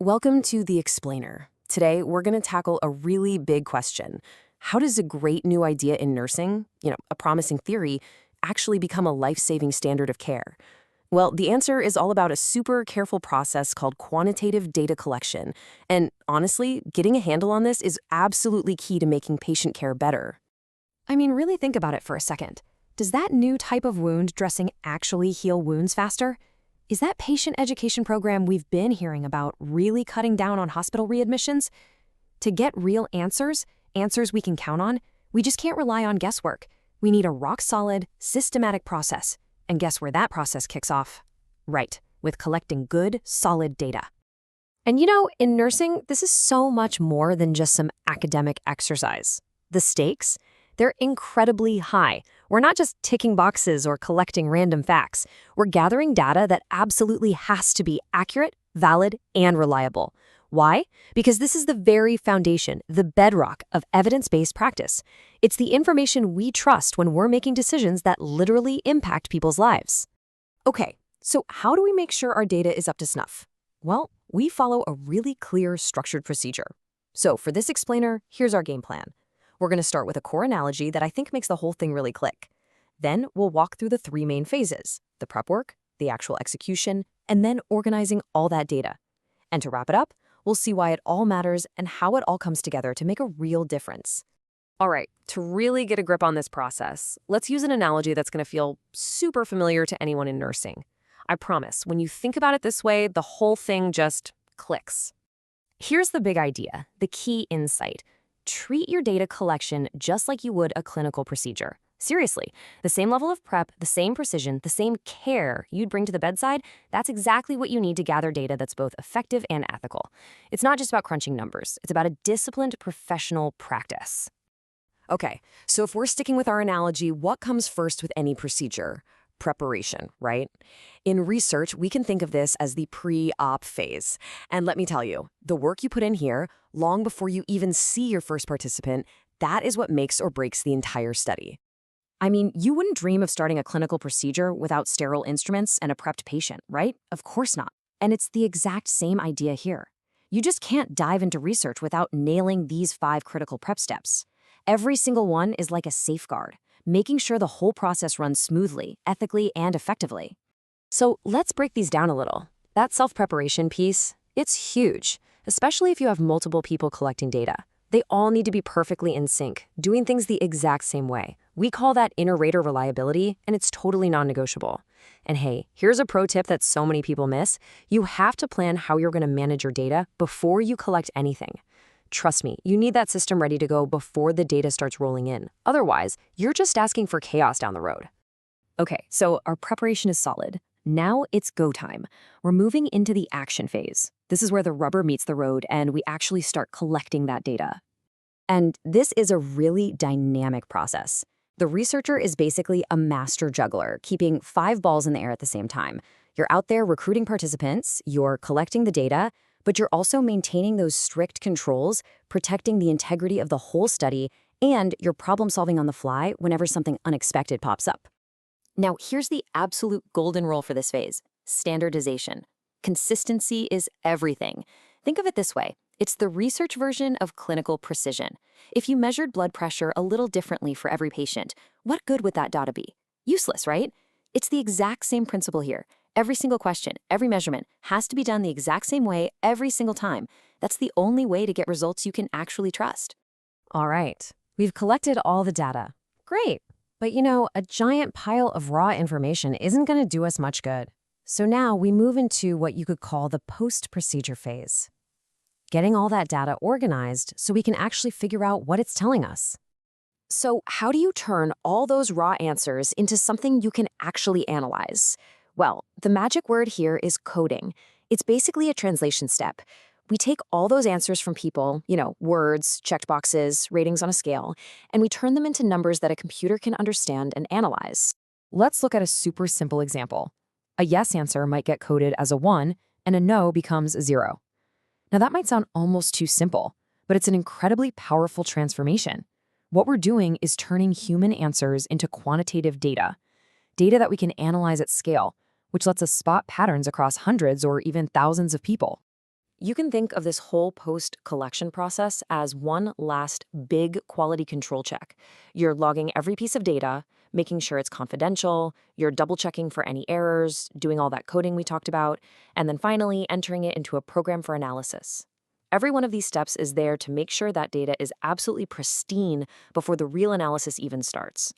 Welcome to The Explainer. Today, we're going to tackle a really big question. How does a great new idea in nursing, a promising theory, actually become a life-saving standard of care? Well, the answer is all about a super careful process called quantitative data collection. And honestly, getting a handle on this is absolutely key to making patient care better. I mean, really think about it for a second. Does that new type of wound dressing actually heal wounds faster? Is that patient education program we've been hearing about really cutting down on hospital readmissions? To get real answers we can count on, we just can't rely on guesswork. We need a rock-solid, systematic process. And guess where that process kicks off? Right, with collecting good, solid data. And in nursing, this is so much more than just some academic exercise. The stakes? They're incredibly high. We're not just ticking boxes or collecting random facts. We're gathering data that absolutely has to be accurate, valid, and reliable. Why? Because this is the very foundation, the bedrock of evidence-based practice. It's the information we trust when we're making decisions that literally impact people's lives. Okay, so how do we make sure our data is up to snuff? Well, we follow a really clear, structured procedure. So for this explainer, here's our game plan. We're going to start with a core analogy that I think makes the whole thing really click. Then we'll walk through the three main phases: the prep work, the actual execution, and then organizing all that data. And to wrap it up, we'll see why it all matters and how it all comes together to make a real difference. All right, to really get a grip on this process, let's use an analogy that's going to feel super familiar to anyone in nursing. I promise, when you think about it this way, the whole thing just clicks. Here's the big idea, the key insight. Treat your data collection just like you would a clinical procedure. Seriously, the same level of prep, the same precision, the same care you'd bring to the bedside, that's exactly what you need to gather data that's both effective and ethical. It's not just about crunching numbers. It's about a disciplined professional practice. Okay, so if we're sticking with our analogy, what comes first with any procedure? Preparation, right? In research, we can think of this as the pre-op phase. And let me tell you, the work you put in here, long before you even see your first participant, that is what makes or breaks the entire study. I mean, you wouldn't dream of starting a clinical procedure without sterile instruments and a prepped patient, right? Of course not. And it's the exact same idea here. You just can't dive into research without nailing these 5 critical prep steps. Every single one is like a safeguard, making sure the whole process runs smoothly, ethically, and effectively. So let's break these down a little. That self-preparation piece, it's huge, especially if you have multiple people collecting data. They all need to be perfectly in sync, doing things the exact same way. We call that inter-rater reliability, and it's totally non-negotiable. And hey, here's a pro tip that so many people miss. You have to plan how you're going to manage your data before you collect anything. Trust me, you need that system ready to go before the data starts rolling in. Otherwise, you're just asking for chaos down the road. Okay, so our preparation is solid. Now it's go time. We're moving into the action phase. This is where the rubber meets the road and we actually start collecting that data. And this is a really dynamic process. The researcher is basically a master juggler, keeping 5 balls in the air at the same time. You're out there recruiting participants, you're collecting the data, but you're also maintaining those strict controls, protecting the integrity of the whole study, and you're problem solving on the fly whenever something unexpected pops up. Now, here's the absolute golden rule for this phase: standardization. Consistency is everything. Think of it this way. It's the research version of clinical precision. If you measured blood pressure a little differently for every patient, what good would that data be? Useless, right? It's the exact same principle here. Every single question, every measurement has to be done the exact same way every single time. That's the only way to get results you can actually trust. All right, we've collected all the data. Great. But a giant pile of raw information isn't going to do us much good. So now we move into what you could call the post-procedure phase. Getting all that data organized so we can actually figure out what it's telling us. So how do you turn all those raw answers into something you can actually analyze? Well, the magic word here is coding. It's basically a translation step. We take all those answers from people, words, checked boxes, ratings on a scale, and we turn them into numbers that a computer can understand and analyze. Let's look at a super simple example. A yes answer might get coded as a 1, and a no becomes a 0. Now that might sound almost too simple, but it's an incredibly powerful transformation. What we're doing is turning human answers into quantitative data that we can analyze at scale, which lets us spot patterns across hundreds or even thousands of people. You can think of this whole post-collection process as one last big quality control check. You're logging every piece of data, making sure it's confidential, you're double-checking for any errors, doing all that coding we talked about, and then finally entering it into a program for analysis. Every one of these steps is there to make sure that data is absolutely pristine before the real analysis even starts.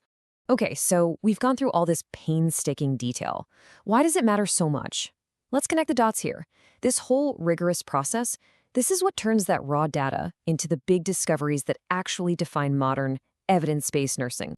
Okay, so we've gone through all this painstaking detail. Why does it matter so much? Let's connect the dots here. This whole rigorous process, this is what turns that raw data into the big discoveries that actually define modern, evidence-based nursing.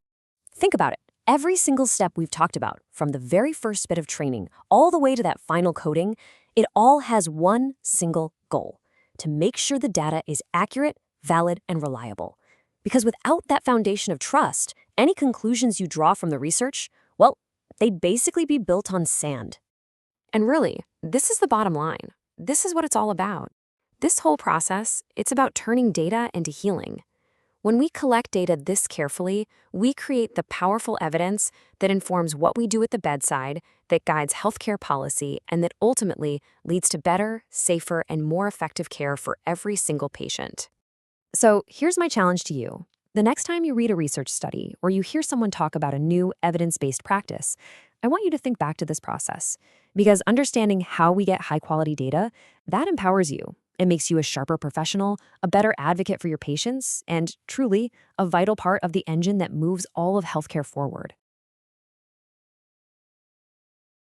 Think about it. Every single step we've talked about, from the very first bit of training all the way to that final coding, it all has one single goal: to make sure the data is accurate, valid, and reliable. Because without that foundation of trust, any conclusions you draw from the research, well, they'd basically be built on sand. And really, this is the bottom line. This is what it's all about. This whole process, it's about turning data into healing. When we collect data this carefully, we create the powerful evidence that informs what we do at the bedside, that guides healthcare policy, and that ultimately leads to better, safer, and more effective care for every single patient. So here's my challenge to you. The next time you read a research study or you hear someone talk about a new evidence-based practice, I want you to think back to this process. Because understanding how we get high-quality data, that empowers you. It makes you a sharper professional, a better advocate for your patients, and truly a vital part of the engine that moves all of healthcare forward.